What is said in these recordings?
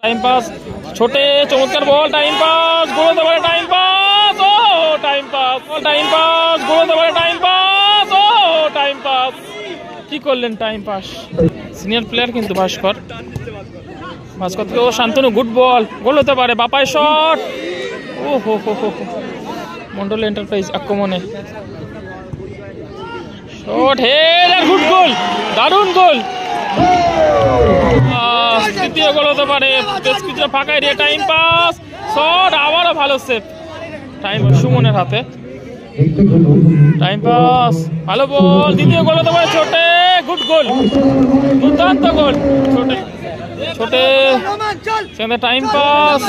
Time pass, ছোটে চমৎকার বল, time pass, গোল হতে পারে, টাইম পাস, ও টাইম পাস, টাইম পাস, গোল হতে পারে, টাইম পাস, ও টাইম পাস। কি করলেন, টাইম পাস। সিনিয়র প্লেয়ার কিন্তু ভাস্কর থেকে ও শান্তনু, গুড বল, গোল হতে পারে, বাপায় শট, ও হো হো হো, মন্ডল এন্টারপ্রাইজ আক্রমণে শট, হেড আর গুড গোল, দারুণ গোল। তৃতীয় গোল হতে পারে, বেশ কিছুটা ফাঁকা এরিয়া, টাইম পাস, শট, আবারও ভালো সেভ, টাইম সুমনের হাতে, টাইম পাস, ভালো বল, দ্বিতীয় গোল হতে পারে, ছোটে, গুড গোল, দুর্দান্ত গোল, ছোটে সেখানে টাইম পাস,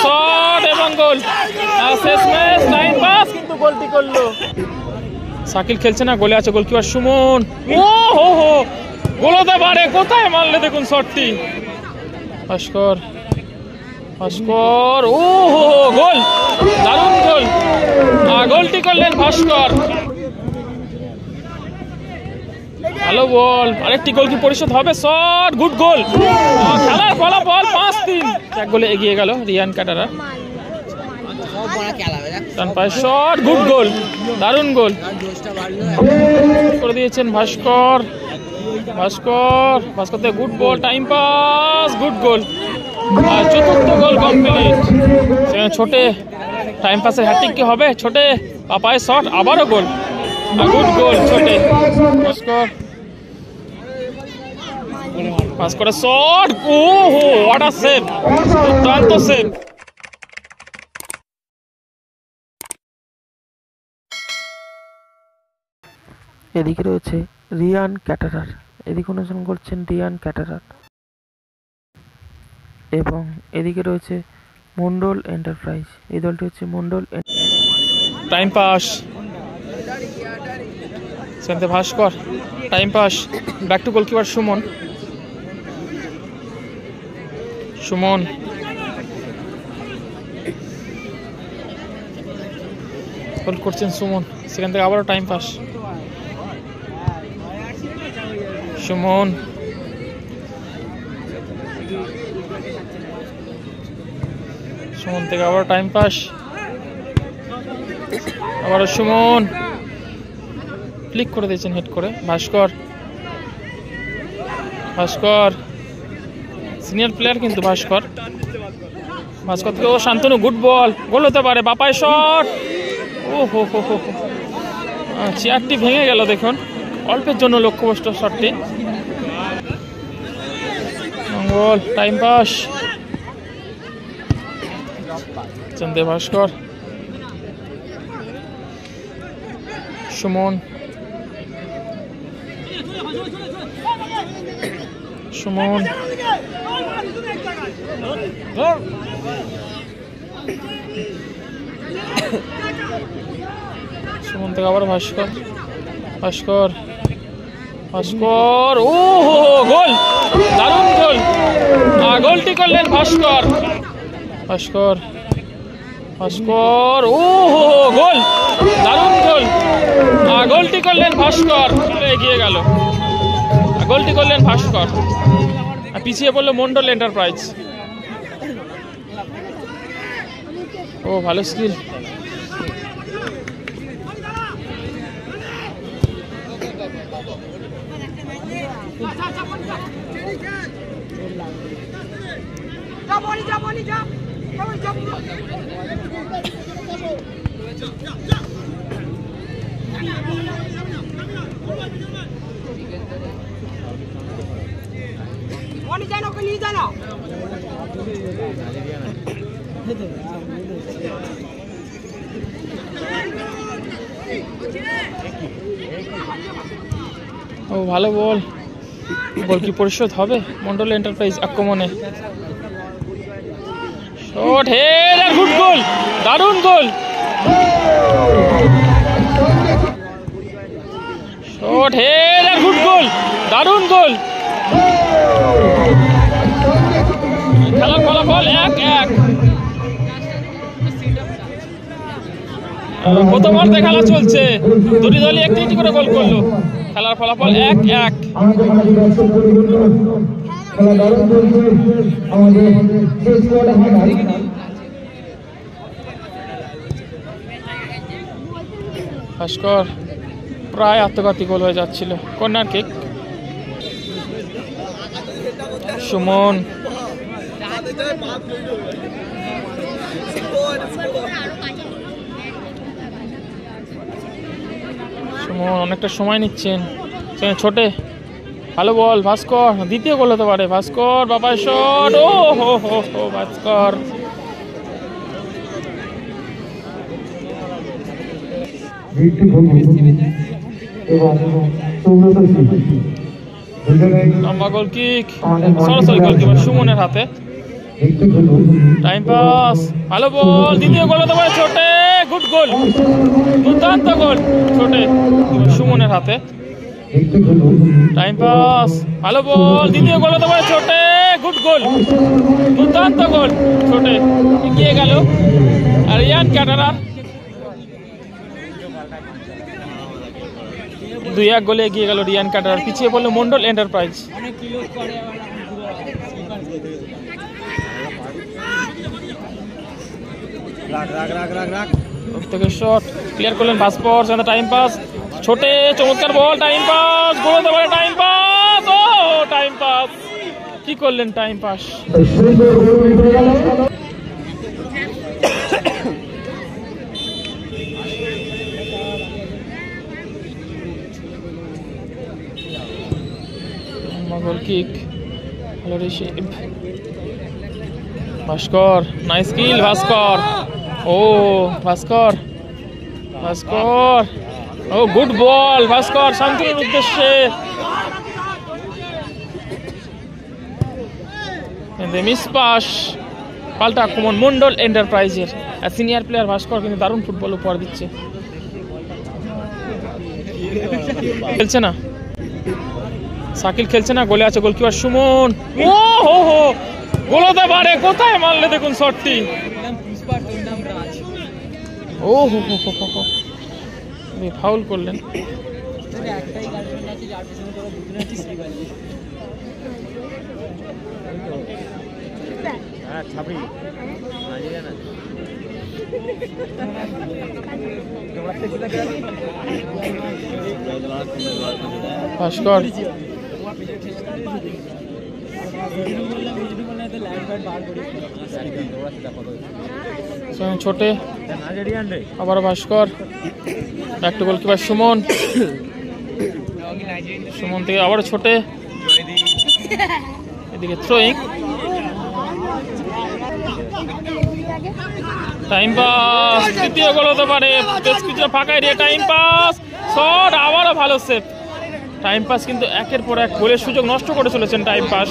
শট এবং গোল, শেষ ম্যাচ টাইম পাস, কিন্তু গোলটি করলো শাকিল, খেলছে না, গোলে আছে গোলকিপার সুমন, ও হো হো, গোল হতে পারে, কোথায় মারলে দেখুন শটটি, ভাস্কর, ও হো, গোল, দারুণ গোল, গোলটি করলেন ভাস্কর, ভালো বল, আরেকটি গোল কি পরিশোধ হবে, শট, গুড গোল, খেলার ফলাফল 5-3, এক গোলে এগিয়ে গেল রিয়ান ক্যাটারার, শট, গুড গোল, দারুণ গোল করে দিয়েছেন ভাস্কর থেকে good ball, time pass, good goal, আর চতুর্থ গোল কমপ্লিট। সেখানে ছোটে টাইম পাসের হ্যাট্রিক কি হবে, ছোটে পাপায় শট, আবারও গোল, গুড গোল ছোটে, ভাস্কর শট, ও হো, হোয়াট আ সেভ, দুর্দান্ত সেভ। এদিকে রয়েছে রিয়ান ক্যাটারার, এদিকে অনুসরণ করছেন রিয়ান ক্যাটারার, এবং এদিকে রয়েছে মন্ডল এন্টারপ্রাইজ, এই দলটি হচ্ছে মন্ডল। টাইম পাস, সেখানে Bhaskar, time pass, back to goalkeeper Suman, goal করছেন সুমন, সেখান থেকে আবারও টাইম পাস, সুমন থেকে আবার টাইম পাস, আবারও সুমন, ক্লিক করে দিয়েছেন হেড করে, ভাস্কর সিনিয়র প্লেয়ার কিন্তু ভাস্কর থেকে ও শান্তনু, গুড বল, গোল হতে পারে, বাপায় শট, ও হো হো হো, চেয়ারটি ভেঙে গেল দেখুন, অল্পের জন্য লক্ষ্যভ্রষ্ট শটটি, গোল, টাইম পাস, চন্দে ভাস্কর, সুমন, থেকে আবার ভাস্কর, ও হো, গোল, দারুণ গোল, গোলটি করলেন ভাস্কর, ও হো, গোল, দারুণ গোল, গোলটি করলেন ভাস্কর, এগিয়ে গেল, গোলটি করলেন ভাস্কর, পিছিয়ে পড়লো মন্ডল এন্টারপ্রাইজ। ও ভালো স্কিল, ও ভালো বল, গোল কি পরিশোধ হবে, মন্ডল এন্টারপ্রাইজ আক্রমণে শট, হেড আর গুড গোল, দারুণ গোল, শট, হেড আর গুড গোল, দারুণ গোল, খেলার ফলাফল 1-1, প্রথম অর্ধে খেলা চলছে, দুটি দলই একটি করে গোল করলো, খেলার ফলাফল 1-1। ভাস্কর প্রায় আত্মঘাতী গোল হয়ে যাচ্ছিল। কর্নার কিক, সুমন অনেকটা সময় নিচ্ছেন। ছোটে ভালো বল, ভাস্কর দ্বিতীয় গোল হতে পারে। ভাস্কর বাবা শট, ও হো হো হো ভাস্কর। লম্বা গোল কিক, সরাসরি গোলকিপার সুমনের হাতে। টাইম পাস, ভালো বল, দ্বিতীয় গোল হতে পারে। ছোটে গুড গোল, দুর্দান্ত গোল ছোটে সুমনের হাতে। টাইম পাস, ভালো বল, দ্বিতীয় গোল হতে পারে। ছোটে গুড গোল, দুর্দান্ত গোল ছোটে, এগিয়ে গেল আর রিয়ান ক্যাটারার 2-1 গোলে এগিয়ে গেল রিয়ান ক্যাটারার। পিছিয়ে পড়লো মন্ডল এন্টারপ্রাইজ। থেকে শট ক্লিয়ার করলেন ভাস্কর। টাইম পাস, ছোটে চমৎকার বল, টাইম পাস, গোল হতে পারে। টাইম পাস, ও টাইম পাস, কি করলেন টাইম পাস। গোল কিক, ভালো রিসিভ, ভাস্কর নাইস কিল ভাস্কর। ও ভাস্কর, ভাস্কর, ও গুড বল ভাস্কর, শান্তনুর উদ্দেশ্যে। মিস পাস, পাল্টা আক্রমণ মন্ডল এন্টারপ্রাইজের। সিনিয়র প্লেয়ার ভাস্কর কিন্তু দারুণ ফুটবল উপহার দিচ্ছে। খেলছে না শাকিল, খেলছে না, গোলে আছে গোলকিপার সুমন। ও হো হো, গোল হতে পারে, কোথায় মারলে দেখুন শটটি। ও হো হো হো হো, ফাউল করলেন। ভাস্কর ছোটে, আবার ভাস্কর, একটা গোলকিপার সুমন। সুমন থেকে আবার ছোটে, এদিকে থ্রোয়িং। টাইম পাস, তৃতীয় গোল হতে পারে। বেশ কিছুটা ফাঁকা এরিয়া, টাইম পাস, শট, আবারও ভালো সেভ। টাইম পাস কিন্তু একের পর এক গোলের সুযোগ নষ্ট করে চলেছেন টাইম পাস।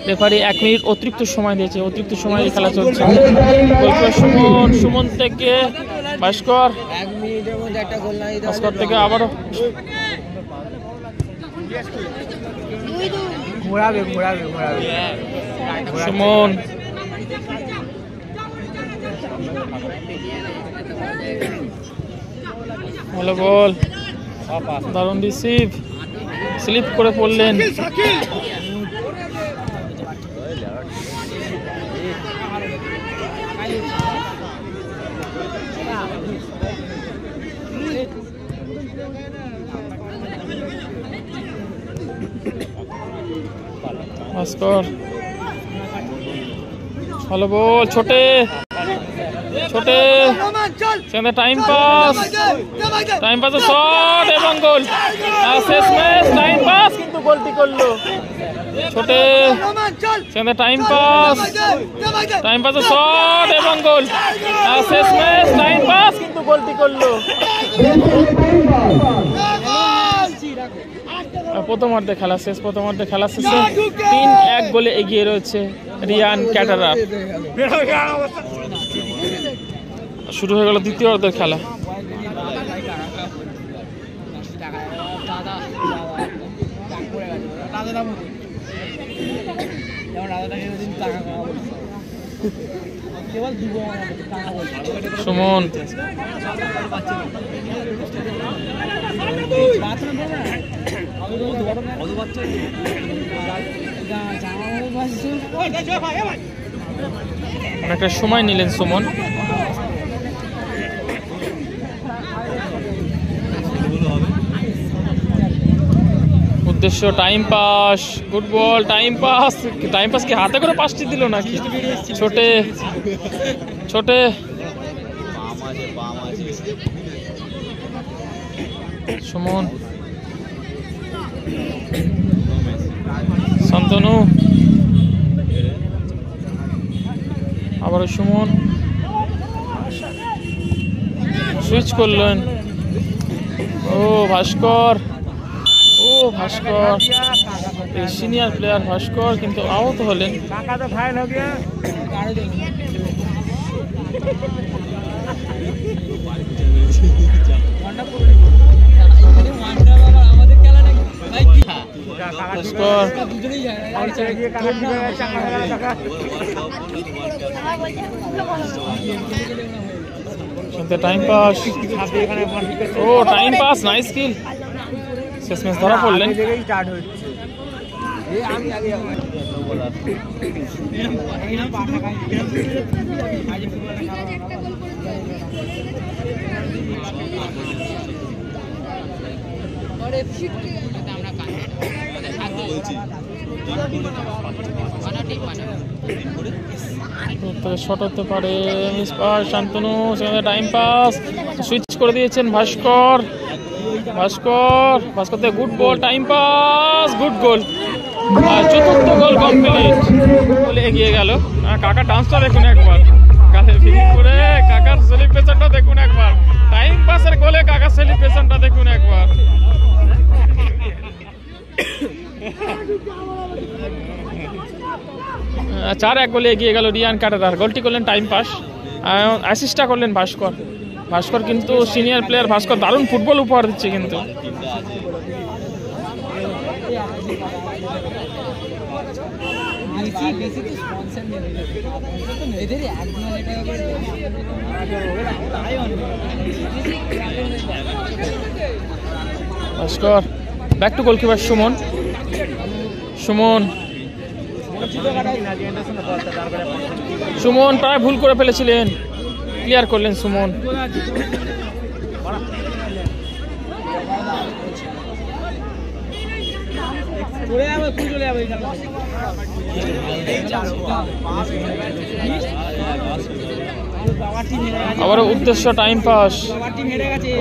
রেফারি 1 মিনিট অতিরিক্ত সময় দিয়েছে, অতিরিক্ত সময় খেলা চলছে। সুমন, সুমন থেকে ভাস্কর, ভাস্কর থেকে আবারও সুমন, ভালো বল, দারুণ রিসিভ, স্লিপ করে পড়লেন। ভাস্কর, ভালো বল, ছোটে ছোটে, time pass, time pass, shot এবং গোল। শেষ ম্যাচ টাইম পাস কিন্তু গোলটি করলো ছোটে। Time pass, time pass, shot এবং গোল। শেষ ম্যাচ টাইম পাস কিন্তু গোলটি করলো। প্রথমার্ধে খেলা শেষ, প্রথমার্ধে খেলা শেষে 3-1 গোলে এগিয়ে রয়েছে রিয়ান ক্যাটারার। শুরু হয়ে গেল দ্বিতীয় অর্ধের খেলা। সুমন, অনেকটা সময় নিলেন সুমন। উদ্দেশ্য time pass, good ball, time pass. Time pass কি হাতে করে পাসটি দিল নাকি? ছোটে ছোটে সুমন, শান্তনু, আবারও সুমন সুইচ করলেন। ও ভাস্কর, ও ভাস্কর, সিনিয়র প্লেয়ার ভাস্কর কিন্তু আহত হলেন। টাইম পাস, ও টাইম পাস, নাইস কিল। শেষমেশ ধরা পড়লেন। শট হতে পারে, মিস পাস শান্তনু, সেখানে টাইম পাস, সুইচ করে দিয়েছেন ভাস্কর। ভাস্কর, ভাস্কর থেকে good ball, time pass, good goal. আর চতুর্থ গোল কমপ্লিট, বলে এগিয়ে গেল। কাকা ডান্সটা দেখুন একবার, কাছে ফিরিং করে কাকার সেলিব্রেশনটা দেখুন একবার। টাইম পাসের গোলে কাকার সেলিব্রেশনটা দেখুন একবার। 4-1 গোলে এগিয়ে গেল রিয়ান ক্যাটারার। গোলটি করলেন টাইম পাস, অ্যাসিস্টটা করলেন ভাস্কর। ভাস্কর কিন্তু সিনিয়র প্লেয়ার, ভাস্কর দারুণ ফুটবল উপহার দিচ্ছে কিন্তু। Bhaskar back to goalkeeper Suman. Suman, Suman প্রায় ভুল করে ফেলেছিলেন, ক্লিয়ার করলেন সুমন। আবার উদ্দেশ্য টাইম পাস,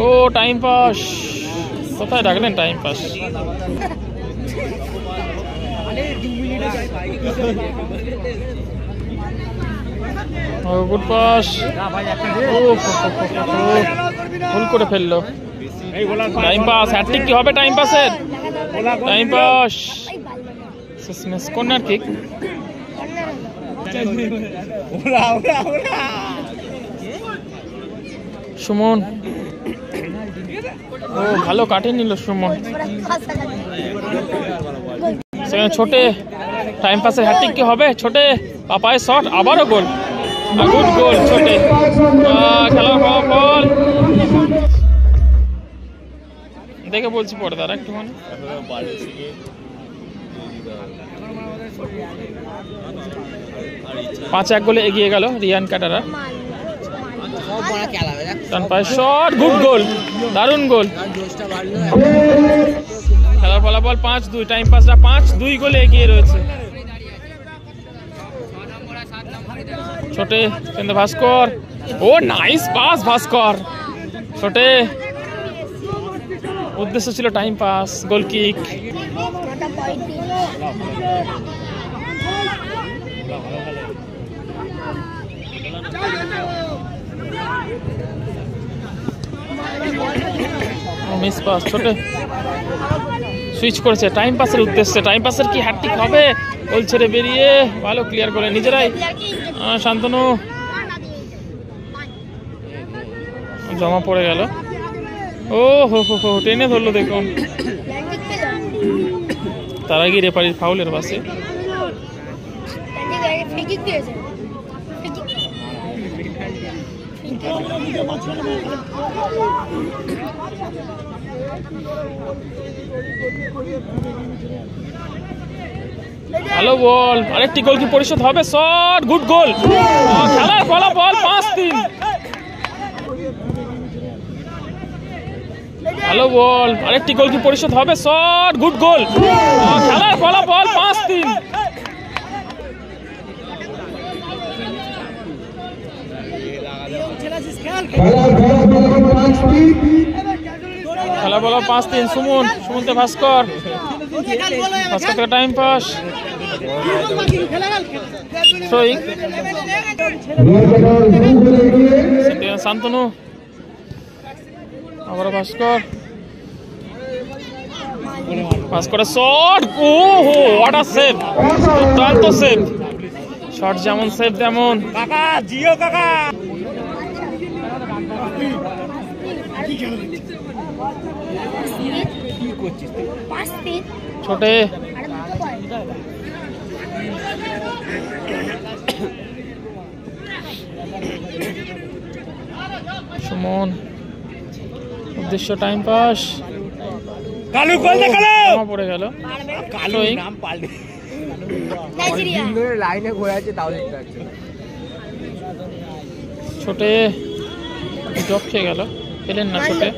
ও টাইম পাস, কোথায় ডাকলেন টাইম পাস। গুড পাস, ভুল করে ফেললো। টাইম পাস, হ্যাটট্রিক কি হবে টাইম পাসের? টাইম পাস, শেষমেশ কর্নার কিক। সুমন, ও ভালো কাটে নিল সুমন। সেখানে ছোটে, টাইম পাসের হ্যাটট্রিক কি হবে? ছোটে পাপায় শট, আবারও গোল, গুড গোল ছোটে। খেলার ফলাফল দেখে বলছি পর্দার একটু মানে 5-1 গোলে এগিয়ে গেল রিয়ান ক্যাটারা। শট, গুড গোল, দারুণ গোল। খেলার ফলাফল 5-2, টাইম পাসটা 5-2 গোলে এগিয়ে রয়েছে। ছোটে কিন্তু ভাস্কর, ও নাইস পাস ভাস্কর। ছোটে, উদ্দেশ্য ছিল টাইম পাস, গোল কিক। মিস পাস, ছোটে সুইচ করেছে টাইম পাসের উদ্দেশ্যে। টাইম পাসের কি হ্যাটট্রিক হবে? গোল ছেড়ে বেরিয়ে ভালো ক্লিয়ার করে নিজেরাই। শান্তনু জমা পড়ে গেল। ও হো হো হো, টেনে ধরলো দেখুন। তার আগে রেফারির ফাউলের বাসে। ভালো বল, আরেকটি গোল কি পরিশোধ হবে? শট, গুড গোল। খেলার ফলাফল 5-3। ভালো বল, আরেকটি গোল কি পরিশোধ হবে? শট, গুড গোল। খেলার ফলাফল 5-3। খেলা বলো 5-3। সুমনতে ভাস্কর থেকে টাইম পাস, শান্তনু, আবারও ভাস্করের শট। ওহো, হোয়াট আ সেভ, দুর্দান্ত সেভ। শট যেমন সেভ তেমন। ছোটে সুমন, উদ্দেশ্য টাইম পাস, কালু পড়ে গেল। লাইনে ঘোরা আছে, তাও দেখতে পাচ্ছি। ছোটে জব খেয়ে গেল, পেলেন না ছোটে।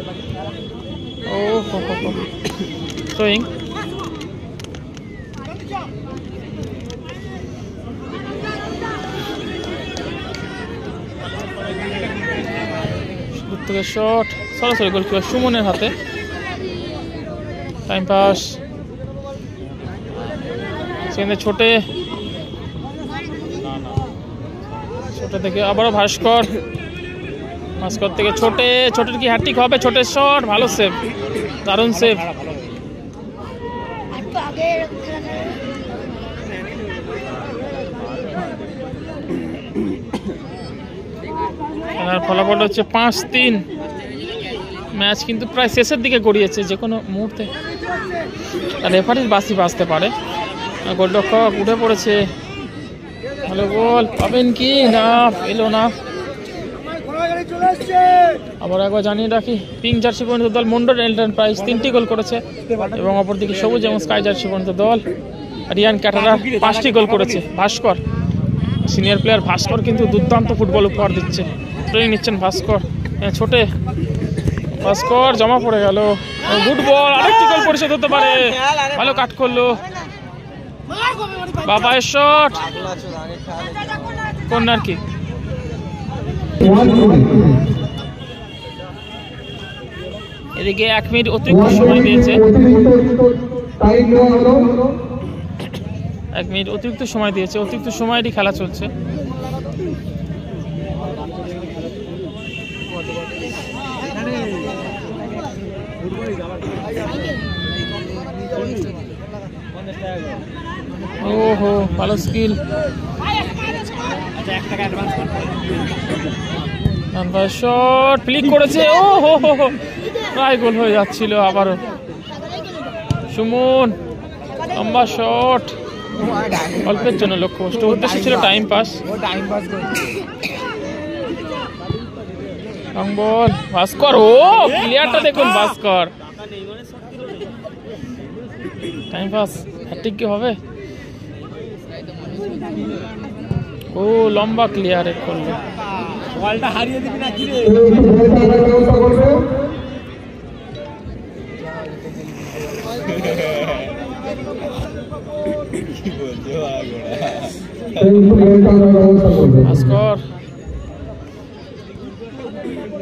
ও হো হো হো, থ্রোয়িং। থেকে শট, সরাসরি গোলকিপার সুমনের হাতে। টাইম পাস, সেখানে ছোটে থেকে আবারও ভাস্কর থেকে ছোটের কি হ্যাট্রিক হবে? ছোটের শট, ভালো সেভ, দারুণ সেভ। খেলার ফলাফল হচ্ছে 5-3। ম্যাচ কিন্তু প্রায় শেষের দিকে গড়িয়েছে, যে কোনো মুহূর্তে রেফারির বাঁশি বাজতে পারে। গোলরক্ষক উঠে পড়েছে, ভালো বল, পাবেন কি না? এলো না। আবার একবার জানিয়ে রাখি, পিঙ্ক জার্সি পরিণত দল মন্ডল এন্টারপ্রাইজ 3টি গোল করেছে, এবং অপরদিকে সবুজ এবং স্কাই জার্সি পরিণত দল রিয়ান ক্যাটারার 5টি গোল করেছে। ভাস্কর, সিনিয়র প্লেয়ার ভাস্কর কিন্তু দুর্দান্ত ফুটবল উপহার দিচ্ছে। ট্রেনিং নিচ্ছেন ভাস্কর। ছোটে ভাস্কর জমা পড়ে গেল, গুড বল, আরেকটি গোল পরিশোধ হতে পারে। ভালো কাট করলো, বাবায়ের শট, কর্নার কিক। এদিকে 1 মিনিট অতিরিক্ত সময় দিয়েছে, 1 মিনিট অতিরিক্ত সময় দিয়েছে। অতিরিক্ত সময়টি খেলা চলছে। ওহো, ভালো স্কিল। শট, ফ্লিক করেছে, ও হো হো হো, প্রায় গোল হয়ে যাচ্ছিল। আবারও সুমন, লম্বা শট, অল্পের জন্য লক্ষ্যভ্রষ্ট। উদ্দেশ্য ছিল টাইম পাস। লং বল, ভাস্কর, ও প্লেয়ারটা দেখুন, ভাস্কর। টাইম পাস, হ্যাট্রিক কি হবে? ও লম্বা ক্লিয়ার করলো, বলটা হারিয়ে দিবি না কি রে? ভাস্কর,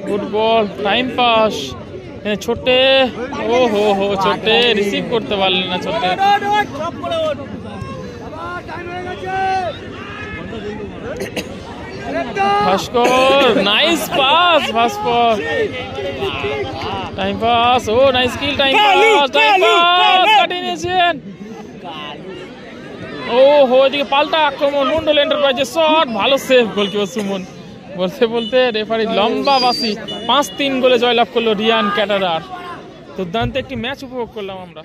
গুড বল, টাইম পাস। ছোটে, ও হো হো, ছোটে রিসিভ করতে পারলেন না। ছোটে ভাস্কর, নাইস পাস ভাস্কর, টাইম পাস। ও নাইস কিল, টাইম পাস, কাটিয়ে নিয়েছেন। ও হো, এদিকে পাল্টা আক্রমণ, মন্ডল এন্টারপ্রাইজের শট, ভালো সেভ গোলকিপার সুমন। বলতে বলতে রেফারি লম্বা বাঁশি। 5-3 গোলে জয়লাভ করলো রিয়ান ক্যাটারার। দুর্দান্ত একটি ম্যাচ উপভোগ করলাম আমরা।